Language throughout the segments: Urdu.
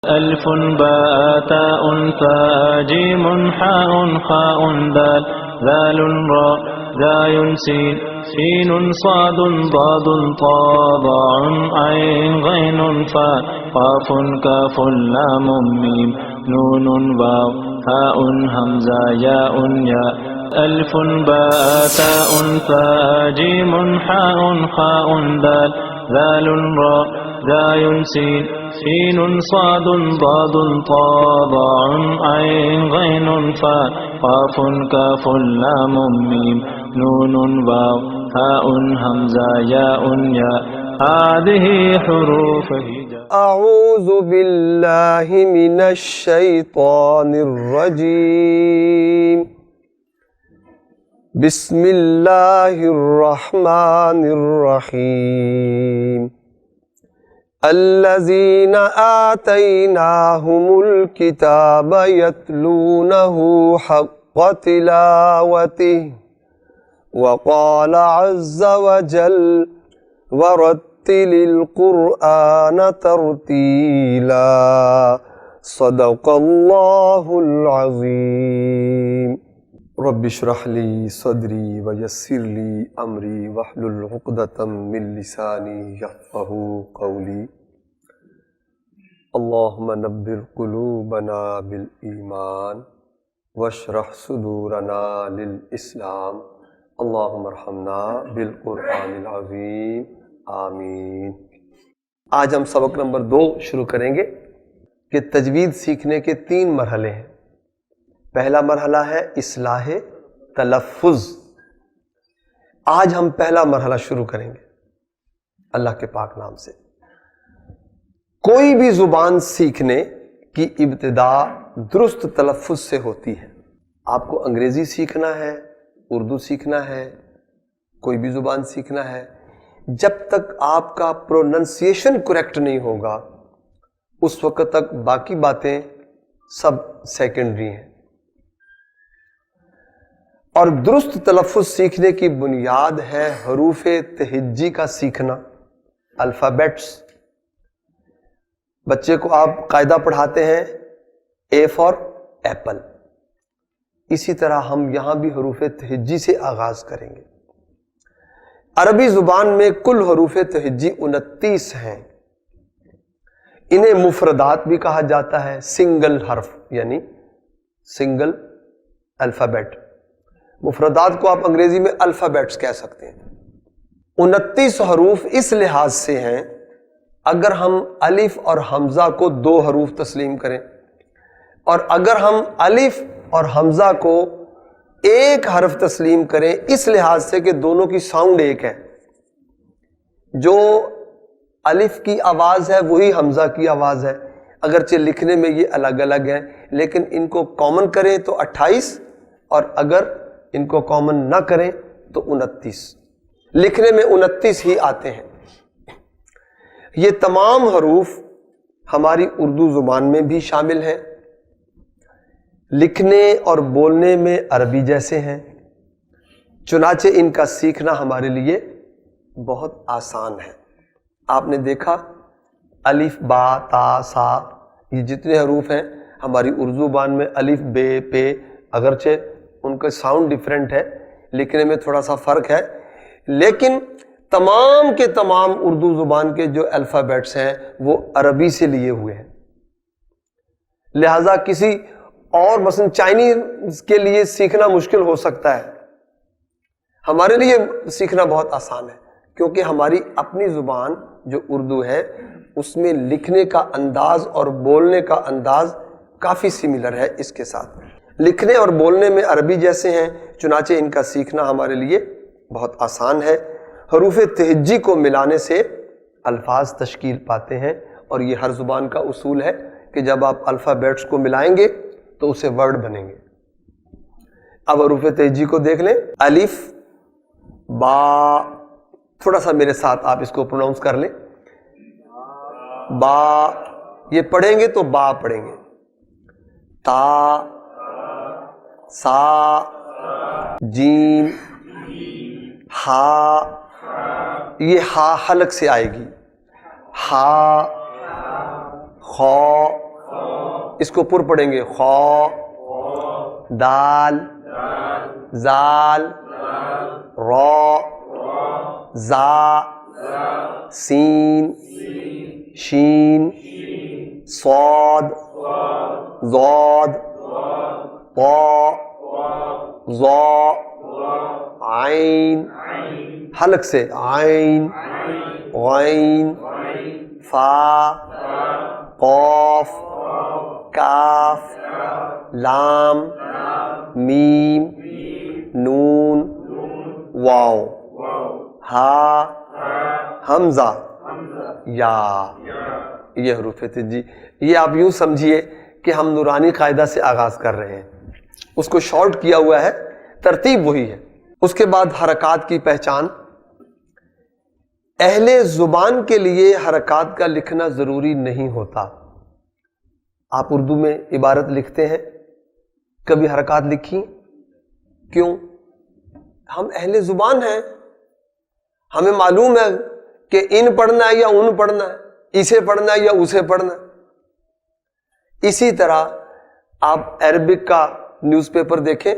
ألف باء تاء ثاء جيم حاء خاء دال ذال راء زاي سين سين صاد ضاد طاء ضاع عين غين فاء قاف كاف لام ميم نون واو هاء همزة ياء ياء ألف باء تاء ثاء جيم حاء خاء دال ذال راء زاي سين سين صاد ضاد طاء ضاع عين غين فاء قاف كاف لام ميم نون واو هاء همزة ياء ياء هذه حروف هجاء. أعوذ بالله من الشيطان الرجيم. بسم الله الرحمن الرحيم. الذين آتيناهم الكتاب يتلونه حق تلاوته وقال عز وجل ورتل القرآن ترتيلا صدق الله العظيم. رب اشرح لي صدري ويسر لي أمري واحلل عقدة من لساني يفقهوا قولي. اللهم نبر قلوبنا بالإيمان واشرح صدورنا للإسلام. اللهم ارحمنا بالقرآن العظیم آمین. آج ہم سبق نمبر 2 شروع کریں گے کہ تجوید سیکھنے کے 3 مرحلے ہیں. پہلا مرحلہ ہے اصلاح تلفظ. آج ہم پہلا مرحلہ شروع کریں گے اللہ کے پاک نام سے. کوئی بھی زبان سیکھنے کی ابتدا درست تلفظ سے ہوتی ہے. آپ کو انگریزی سیکھنا ہے، اردو سیکھنا ہے، کوئی بھی زبان سیکھنا ہے، جب تک آپ کا پروننسیشن کریکٹ نہیں ہوگا اس وقت تک باقی باتیں سب سیکنڈری ہیں. اور درست تلفظ سیکھنے کی بنیاد ہے حروف تہجی کا سیکھنا، الفابیٹس. بچے کو آپ قاعدہ پڑھاتے ہیں اے فار ایپل، اسی طرح ہم یہاں بھی حروف تہجی سے آغاز کریں گے. عربی زبان میں کل حروف تہجی 29 ہیں. انہیں مفردات بھی کہا جاتا ہے، سنگل حرف یعنی سنگل الفابیٹ. مفردات کو آپ انگریزی میں الفابیٹس کہہ سکتے ہیں. 29 حروف اس لحاظ سے ہیں، اگر ہم الف اور حمزہ کو 2 حروف تسلیم کریں اور اگر ہم الف اور حمزہ کو 1 حرف تسلیم کریں، اس لحاظ سے کہ دونوں کی ساؤنڈ ایک ہے. جو الف کی آواز ہے وہی حمزہ کی آواز ہے، اگرچہ لکھنے میں یہ الگ الگ ہیں، لیکن ان کو کامن کریں تو 28 اور اگر ان کو کامن نہ کریں تو 29. لکھنے میں 29 ہی آتے ہیں. یہ تمام حروف ہماری اردو زبان میں بھی شامل ہیں. لکھنے اور بولنے میں عربی جیسے ہیں، چنانچہ ان کا سیکھنا ہمارے لیے بہت آسان ہے. آپ نے دیکھا الف با تا سا، یہ جتنے حروف ہیں ہماری اردو زبان میں الف بے پے، اگرچہ ان کا ساؤنڈ ڈیفرنٹ ہے، لکھنے میں تھوڑا سا فرق ہے، لیکن تمام کے تمام اردو زبان کے جو الفابیٹس ہیں وہ عربی سے لیے ہوئے ہیں. لہذا کسی اور مثلا چائنیز کے لیے سیکھنا مشکل ہو سکتا ہے، ہمارے لیے سیکھنا بہت آسان ہے، کیونکہ ہماری اپنی زبان جو اردو ہے اس میں لکھنے کا انداز اور بولنے کا انداز کافی سملر ہے اس کے ساتھ. لکھنے اور بولنے میں عربی جیسے ہیں، چنانچہ ان کا سیکھنا ہمارے لیے بہت آسان ہے. حروف تہجی کو ملانے سے الفاظ تشکیل پاتے ہیں، اور یہ ہر زبان کا اصول ہے کہ جب آپ الفابیٹس کو ملائیں گے تو اسے ورڈ بنیں گے. اب حروف تہجی کو دیکھ لیں. الف با، تھوڑا سا میرے ساتھ آپ اس کو پروناؤنس کر لیں. با، یہ پڑھیں گے تو با پڑھیں گے. تا، سا، جیم، ہا، یہ ہا حلق سے آئے گی. ہا، خا، اس کو پر پڑھیں گے، خا، دال، زال، را، زا، سین، شین، صاد، ضاد، طا، ظا، عین، حلق سے عین، غین، فا، قاف، کاف، لام، میم، نون، واو، ہا، حمزہ، یا، یہ حروف تھے جی۔ یہ آپ یوں سمجھیے کہ ہم نورانی قاعدہ سے آغاز کر رہے ہیں، اس کو شارٹ کیا ہوا ہے، ترتیب وہی ہے۔ اس کے بعد حرکات کی پہچان۔ اہل زبان کے لیے حرکات کا لکھنا ضروری نہیں ہوتا۔ آپ اردو میں عبارت لکھتے ہیں، کبھی حرکات لکھی؟ کیوں؟ ہم اہل زبان ہیں، ہمیں معلوم ہے کہ ان پڑھنا ہے یا ان پڑھنا ہے، اسے پڑھنا ہے یا اسے پڑھنا ہے۔ اسی طرح آپ عربک کا نیوز پیپر دیکھیں،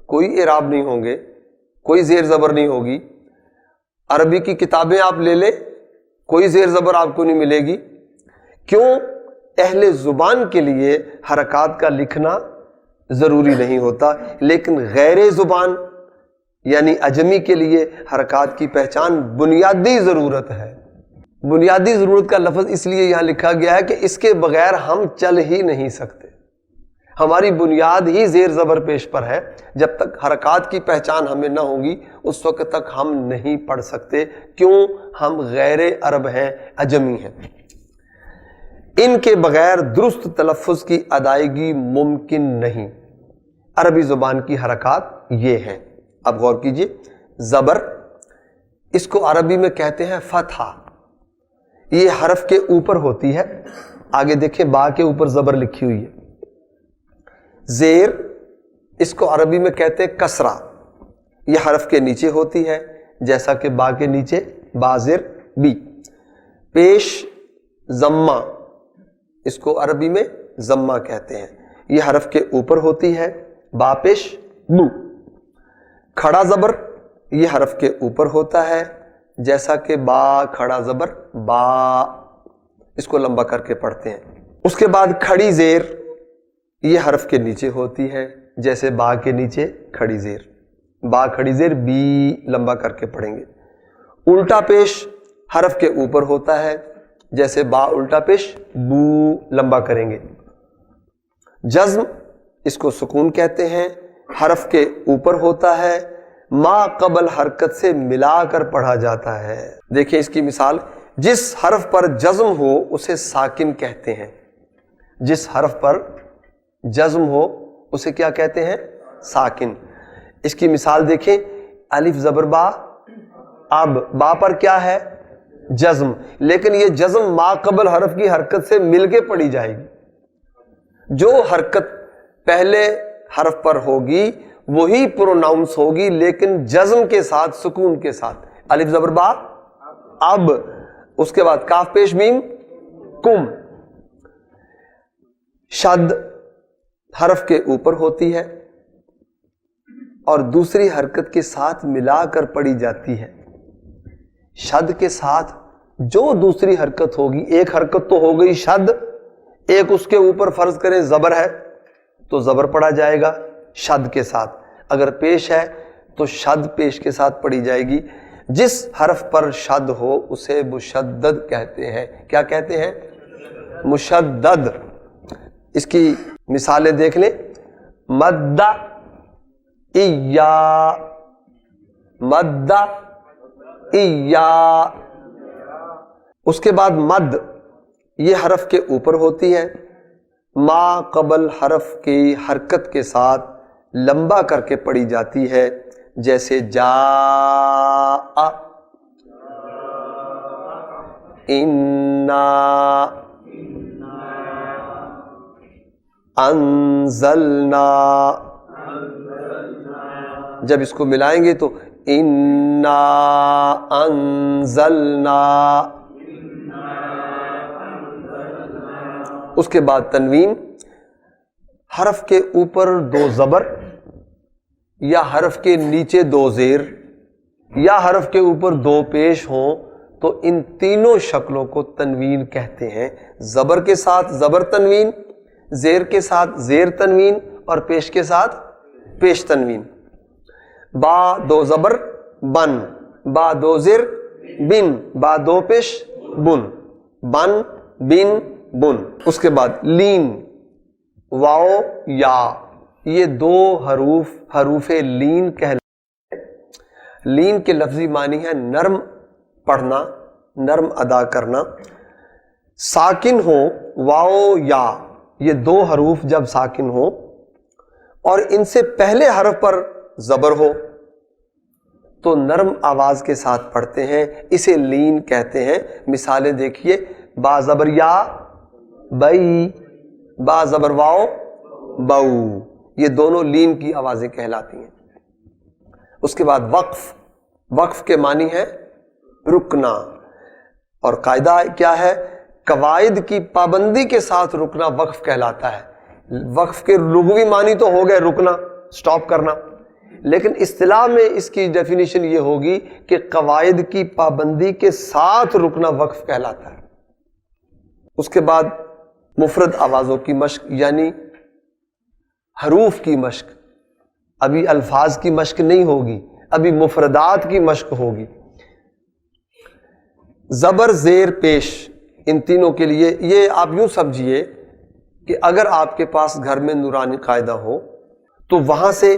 کوئی اعراب نہیں ہوں گے، کوئی زیر زبر نہیں ہوگی۔ عربی کی کتابیں آپ لے لیں، کوئی زیر زبر آپ کو نہیں ملے گی۔ کیوں؟ اہل زبان کے لیے حرکات کا لکھنا ضروری نہیں ہوتا، لیکن غیر زبان یعنی اجمی کے لیے حرکات کی پہچان بنیادی ضرورت ہے۔ بنیادی ضرورت کا لفظ اس لیے یہاں لکھا گیا ہے کہ اس کے بغیر ہم چل ہی نہیں سکتے۔ ہماری بنیاد ہی زیر زبر پیش پر ہے۔ جب تک حرکات کی پہچان ہمیں نہ ہوگی اس وقت تک ہم نہیں پڑھ سکتے۔ کیوں؟ ہم غیر عرب ہیں، اجمی ہیں۔ ان کے بغیر درست تلفظ کی ادائیگی ممکن نہیں۔ عربی زبان کی حرکات یہ ہیں، اب غور کیجئے۔ زبر، اس کو عربی میں کہتے ہیں فتحہ، یہ حرف کے اوپر ہوتی ہے۔ آگے دیکھیں، با کے اوپر زبر لکھی ہوئی ہے۔ زیر، اس کو عربی میں کہتے ہیں کسرہ، یہ حرف کے نیچے ہوتی ہے، جیسا کہ با کے نیچے با زیر بی۔ پیش، ضمہ، اس کو عربی میں ضمہ کہتے ہیں، یہ حرف کے اوپر ہوتی ہے، با پیش بو۔ کھڑا زبر، یہ حرف کے اوپر ہوتا ہے، جیسا کہ با کھڑا زبر با، اس کو لمبا کر کے پڑھتے ہیں۔ اس کے بعد کھڑی زیر، یہ حرف کے نیچے ہوتی ہے، جیسے با کے نیچے کھڑی زیر، با کھڑی زیر بی، لمبا کر کے پڑھیں گے۔ الٹا پیش حرف کے اوپر ہوتا ہے، جیسے با الٹا پیش بو، لمبا کریں گے۔ جزم، اس کو سکون کہتے ہیں، حرف کے اوپر ہوتا ہے، ما قبل حرکت سے ملا کر پڑھا جاتا ہے۔ دیکھیں اس کی مثال، جس حرف پر جزم ہو اسے ساکن کہتے ہیں۔ جس حرف پر جزم ہو اسے کیا کہتے ہیں؟ ساکن۔ اس کی مثال دیکھیں، الف زبر با، اب با پر کیا ہے؟ جزم، لیکن یہ جزم ما قبل حرف کی حرکت سے مل کے پڑھی جائے گی۔ جو حرکت پہلے حرف پر ہوگی وہی پروناؤنس ہوگی، لیکن جزم کے ساتھ، سکون کے ساتھ۔ الف زبر با، اب، اس کے بعد کاف پیش میم، کم۔ شد حرف کے اوپر ہوتی ہے اور دوسری حرکت کے ساتھ ملا کر پڑھی جاتی ہے۔ شد کے ساتھ جو دوسری حرکت ہوگی، ایک حرکت تو ہو گئی شد، ایک اس کے اوپر فرض کریں زبر ہے تو زبر پڑھا جائے گا شد کے ساتھ، اگر پیش ہے تو شد پیش کے ساتھ پڑھی جائے گی۔ جس حرف پر شد ہو اسے مشدد کہتے ہیں۔ کیا کہتے ہیں؟ مشدد۔ اس کی مثالیں دیکھ لیں، مد ایا، مد ایا۔ اس کے بعد مد، یہ حرف کے اوپر ہوتی ہے، ما قبل حرف کی حرکت کے ساتھ لمبا کر کے پڑھی جاتی ہے، جیسے جاء، انا، انزلنا۔ جب اس کو ملائیں گے تو انا انزلنا۔ اس کے بعد تنوین، حرف کے اوپر 2 زبر یا حرف کے نیچے 2 زیر یا حرف کے اوپر 2 پیش ہوں تو ان تینوں شکلوں کو تنوین کہتے ہیں. زبر کے ساتھ زبر تنوین، زیر کے ساتھ زیر تنوین اور پیش کے ساتھ پیش تنوین. با 2 زبر بن، با 2 زیر بن، با 2 پیش بن، بن بن بن. اس کے بعد لین، واو یا، یہ 2 حروف لین کہلاتے ہیں. لین کے لفظی معنی ہے نرم پڑھنا، نرم ادا کرنا. ساکن ہو واو یا، یہ 2 حروف جب ساکن ہو اور ان سے پہلے حرف پر زبر ہو تو نرم آواز کے ساتھ پڑھتے ہیں، اسے لین کہتے ہیں. مثالیں دیکھیے، با زبر یا بئی، با زبر واو بو، یہ دونوں لین کی آوازیں کہلاتی ہیں. اس کے بعد وقف، وقف کے معنی ہے رکنا، اور قاعدہ کیا ہے؟ قواعد کی پابندی کے ساتھ رکنا وقف کہلاتا ہے. وقف کے لغوی معنی تو ہو گئے رکنا، سٹاپ کرنا، لیکن اصطلاح میں اس کی ڈیفینیشن یہ ہوگی کہ قواعد کی پابندی کے ساتھ رکنا وقف کہلاتا ہے. اس کے بعد مفرد آوازوں کی مشق یعنی حروف کی مشق. ابھی الفاظ کی مشق نہیں ہوگی، ابھی مفردات کی مشق ہوگی. زبر زیر پیش، ان تینوں کے لیے یہ آپ یوں سمجھیے کہ اگر آپ کے پاس گھر میں نورانی قاعدہ ہو تو وہاں سے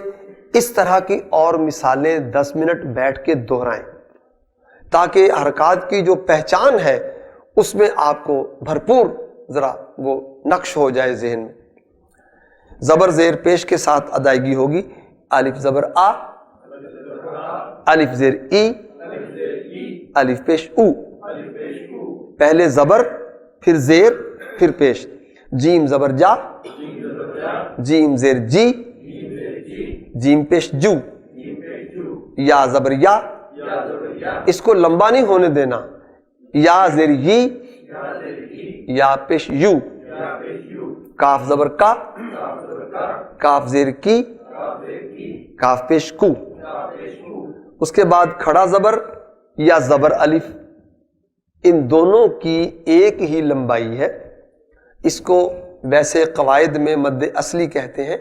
اس طرح کی اور مثالیں 10 منٹ بیٹھ کے دہرائیں تاکہ حرکات کی جو پہچان ہے اس میں آپ کو بھرپور ذرا وہ نقش ہو جائے ذہن میں. زبر زیر پیش کے ساتھ ادائیگی ہوگی. الف زبر آ، الف زیر ای، الف پیش او، پہلے زبر پھر زیر پھر پیش. جیم زبر جا، جیم زیر جی، جیم پیش جو. یا زبر یا، اس کو لمبا نہیں ہونے دینا. یا زیر یی، یا پیش یو. کاف زبر کا، کاف زیر کی، کاف پیش کو. اس کے بعد کھڑا زبر یا زبر الف، ان دونوں کی ایک ہی لمبائی ہے. اس کو ویسے قواعد میں مد اصلی کہتے ہیں.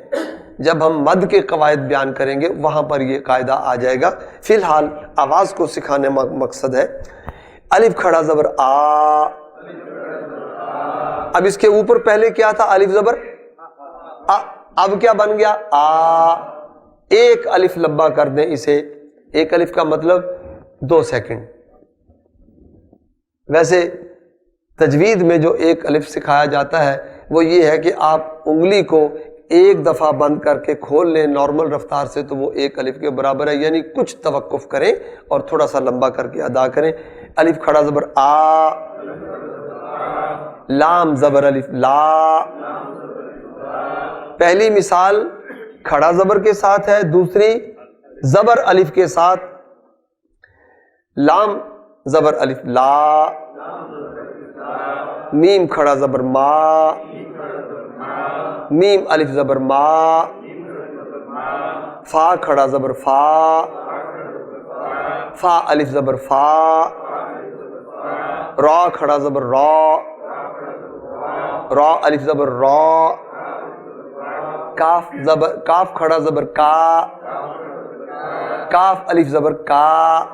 جب ہم مد کے قواعد بیان کریں گے وہاں پر یہ قاعدہ آ جائے گا. فی الحال آواز کو سکھانے مقصد ہے. الف کھڑا زبر آ، اب اس کے اوپر پہلے کیا تھا؟ الف زبر آ، اب کیا بن گیا؟ آ. ایک الف لمبا کر دیں اسے. ایک الف کا مطلب 2 سیکنڈ. ویسے تجوید میں جو ایک الف سکھایا جاتا ہے وہ یہ ہے کہ آپ انگلی کو ایک دفعہ بند کر کے کھول لیں نارمل رفتار سے تو وہ ایک الف کے برابر ہے، یعنی کچھ توقف کریں اور تھوڑا سا لمبا کر کے ادا کریں. الف کھڑا زبر آ، لام زبر الف لا. پہلی مثال کھڑا زبر کے ساتھ ہے، دوسری زبر الف کے ساتھ. لام زبر الف لا، میم کھڑا زبر ما، میم الف زبر ما. فا کھڑا زبر فا، فا الف زبر فا. را کھڑا زبر را، را الف زبر را. کاف کھڑا زبر کا، کاف الف زبر کا.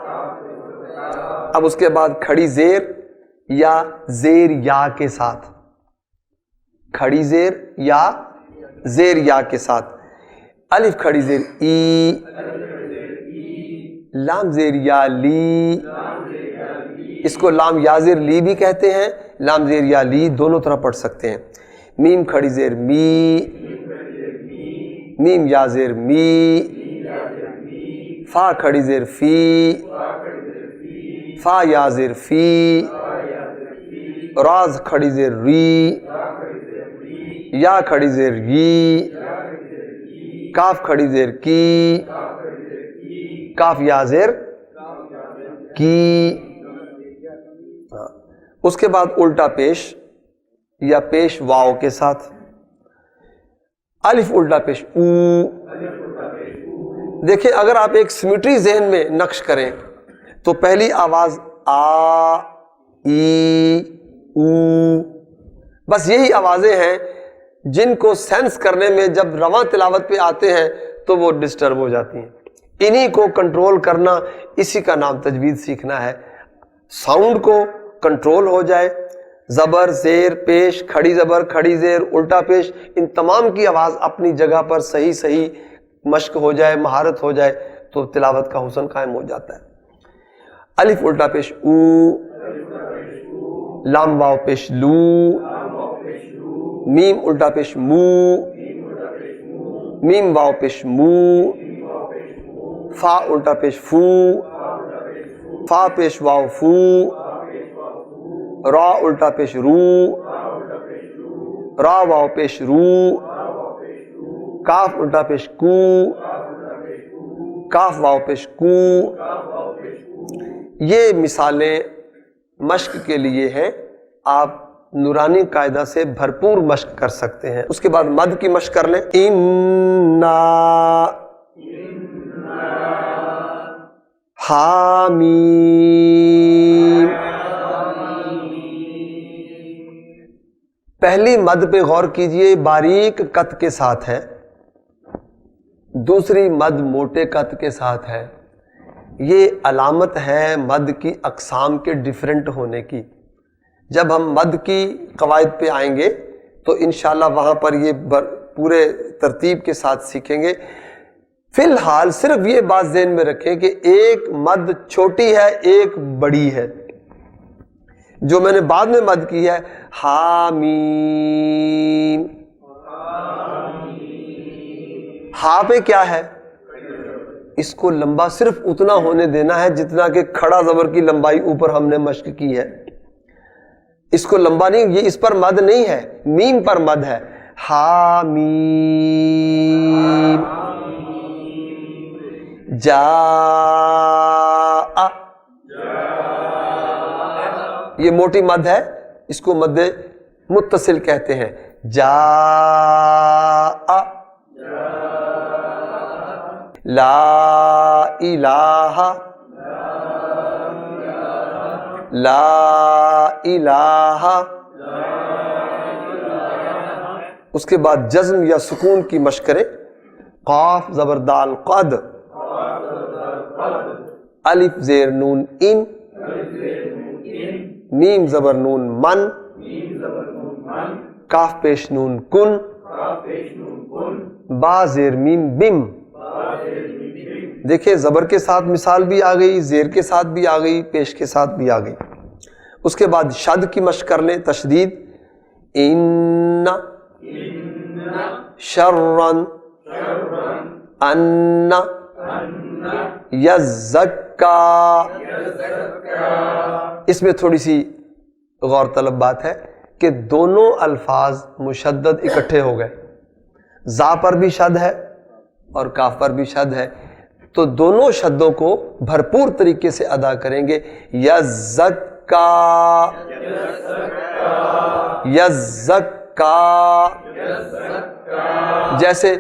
اب اس کے بعد کھڑی زیر یا زیر یا کے ساتھ، کھڑی زیر یا زیر یا کے ساتھ. الف کھڑی زیر ای، لام زیر یا لی. اس کو لام یا زیر لی بھی کہتے ہیں، لام زیر یا لی دونوں طرح پڑھ سکتے ہیں. میم کھڑی زیر می، میم یا زیر می. فا کھڑی زیر فی، فا یا زیر فی. راز کھڑی زیر ری، یا کھڑی زیر ی. کاف کھڑی زیر کی، کاف یا زیر کی. اس کے بعد الٹا پیش یا پیش واو کے ساتھ. الف الٹا پیش او. دیکھیں اگر آپ ایک سیمیٹری ذہن میں نقش کریں تو پہلی آواز آ ای او، بس یہی آوازیں ہیں جن کو سینس کرنے میں جب رواں تلاوت پہ آتے ہیں تو وہ ڈسٹرب ہو جاتی ہیں. انہی کو کنٹرول کرنا، اسی کا نام تجوید سیکھنا ہے. ساؤنڈ کو کنٹرول ہو جائے، زبر زیر پیش، کھڑی زبر کھڑی زیر الٹا پیش، ان تمام کی آواز اپنی جگہ پر صحیح صحیح مشق ہو جائے، مہارت ہو جائے تو تلاوت کا حسن قائم ہو جاتا ہے. الف الٹا پیش او، لام واو پیش لو، میم الٹا پیش مو، میم واو پیش مو، فا الٹا پیش فو، فا پیش واو فو، را الٹا پیش رو، را واو پیش رو، کاف الٹا پیش کو، کاف واو پیش کو. یہ مثالیں مشق کے لیے ہیں، آپ نورانی قاعدہ سے بھرپور مشق کر سکتے ہیں. اس کے بعد مد کی مشق کر لیں. انا حامیم. پہلی مد پہ غور کیجئے، باریک قط کے ساتھ ہے، دوسری مد موٹے قط کے ساتھ ہے. یہ علامت ہے مد کی اقسام کے ڈیفرنٹ ہونے کی. جب ہم مد کی قواعد پہ آئیں گے تو انشاءاللہ وہاں پر یہ پورے ترتیب کے ساتھ سیکھیں گے. فی الحال صرف یہ بات ذہن میں رکھیں کہ ایک مد چھوٹی ہے، ایک بڑی ہے. جو میں نے بعد میں مد کی ہے حامیم، ہا پہ کیا ہے؟ اس کو لمبا صرف اتنا ہونے دینا ہے جتنا کہ کھڑا زبر کی لمبائی اوپر ہم نے مشق کی ہے. اس کو لمبا نہیں، یہ اس پر مد نہیں ہے، میم پر مد ہے. حامیم جا، یہ موٹی مد ہے، اس کو مد متصل کہتے ہیں. جا لا الہ، لا الہ. اس کے بعد جزم یا سکون کی مشق کریں. قاف زبر دال قد، الف زیر نون ان، میم زبر نون من، کاف پیش نون کن، با زیر میم بم. دیکھیں زبر کے ساتھ مثال بھی آ گئی، زیر کے ساتھ بھی آ گئی، پیش کے ساتھ بھی آ گئی. اس کے بعد شد کی مشق کر لیں. تشدید ان شرن، ان یزکا. اس میں تھوڑی سی غور طلب بات ہے کہ دونوں الفاظ مشدد اکٹھے ہو گئے. زا پر بھی شد ہے اور کاف پر بھی شد ہے، تو دونوں شدوں کو بھرپور طریقے سے ادا کریں گے. یزکا، یزکا. جیسے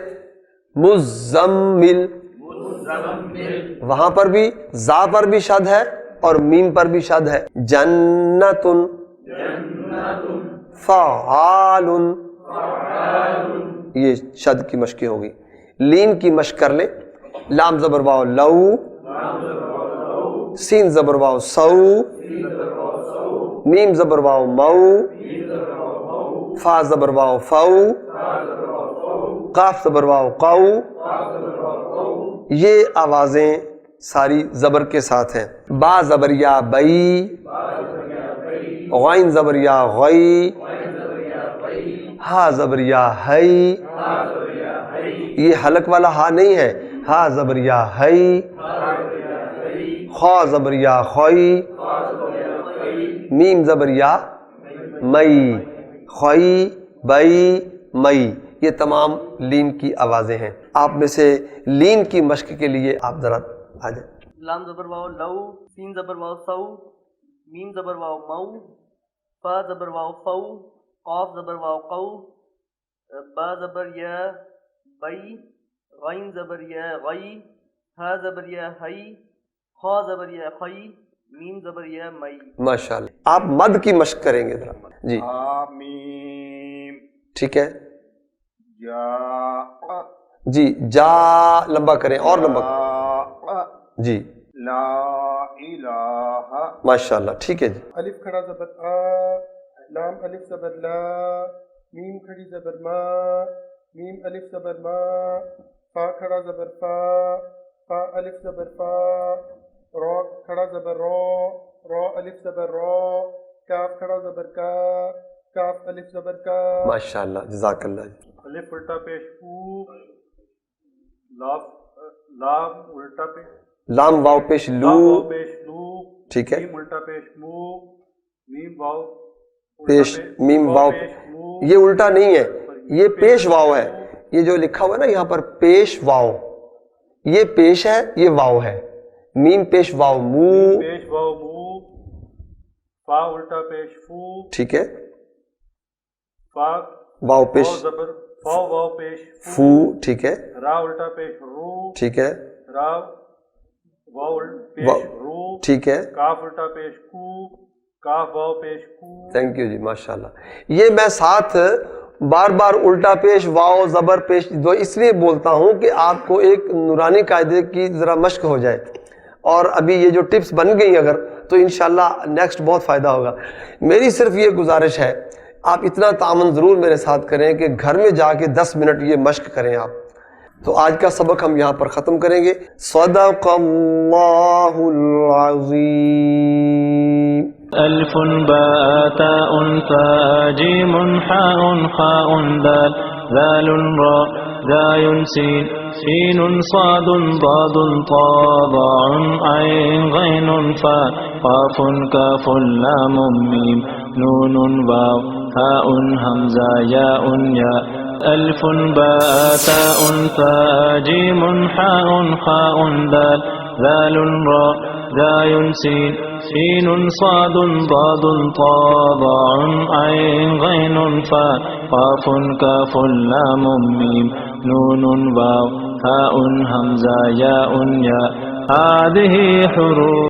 مزمل، وہاں پر بھی زا پر بھی شد ہے اور میم پر بھی شد ہے. جنت، فعال، یہ شد کی مشقیں ہوگی. لین کی مشق کر لیں. لام زبر واو لو، سین زبر واو سو، میم زبر واو مو، فا زبر واو فو، قاف زبر واو قو. یہ آوازیں ساری زبر کے ساتھ ہیں. با زبر یا بئی، غین زبر یا غی، ہا زبر یا ہئی. یہ حلق والا ہا نہیں ہے، ہا زبر یا ہئی، خا زبر یا خوئی، میم زبر یا مئی، خوئی بئی مئی. یہ تمام لین کی آوازیں ہیں. آپ میں سے لین کی مشق کے لیے آپ ذرا آ جائیں. لام زبر واو لو، سین زبر واو سو، میم زبر واو مو، فا زبر واو فو، قاف زبر واو قو، با زبر یا بئی غین زبر یا غی ہا زبر یا ہی خا زبر یا خی میم زبر یا مئی. ماشاءاللہ. آپ مد کی مشق کریں گے ذرا. جی آمین. ٹھیک ہے. یا جی جا لمبا کریں اور لمبا کریں. جی لا الہ. ماشاءاللہ. ٹھیک ہے جی. الف کھڑا زبر آ، لام الف زبر لا، میم کھڑی زبر ما، میم الف زبر ما، فا کھڑا زبر فا، فا الف زبر فا، رو کھڑا زبر رو، رو الف زبر رو، کاف کھڑا زبر کا، کاف الف زبر کا. ماشاءاللہ. جزاک اللہ. الف الٹا پیش او، لام الٹا پیش لام واو پیش لو. پیش لو. ٹھیک ہے. میم الٹا پیش مو، میم واو پیش میم واو. یہ الٹا نہیں ہے، یہ پیش واو ہے. یہ جو لکھا ہوا ہے نا یہاں پر پیش واو، یہ پیش ہے، یہ واو ہے. میم پیش واو مو. پیش واو مو، فا الٹا پیش فو. ٹھیک ہے. فا واو پیش زبر فا واو پیش فو. ٹھیک ہے. را الٹا پیش رو. ٹھیک ہے. را واو پیش رو. ٹھیک ہے. کاف الٹا پیش کو، کاف واو پیش کو. تھینک یو جی. ماشاءاللہ. یہ میں ساتھ بار بار الٹا پیش واو زبر پیش دو اس لیے بولتا ہوں کہ آپ کو ایک نورانی قاعدے کی ذرا مشق ہو جائے. اور ابھی یہ جو ٹپس بن گئی اگر تو انشاءاللہ نیکسٹ بہت فائدہ ہوگا. میری صرف یہ گزارش ہے آپ اتنا تعاون ضرور میرے ساتھ کریں کہ گھر میں جا کے 10 منٹ یہ مشق کریں آپ. تو آج کا سبق ہم یہاں پر ختم کریں گے. صدق اللہ العظیم. ألف باء تاء فاء جيم حاء خاء دال ذال راء زاي سين سين صاد ضاد طاء ضاع عين غين فاء قاف كاف لام ميم نون واو هاء همزة ياء ياء. ألف باء تاء فاء جيم حاء خاء دال ذال راء زاي سين سين صاد ضاد طاء ضاع عين غين فاء قاف كاف لام ميم نون واو هاء همزة ياء ياء. هذه حروف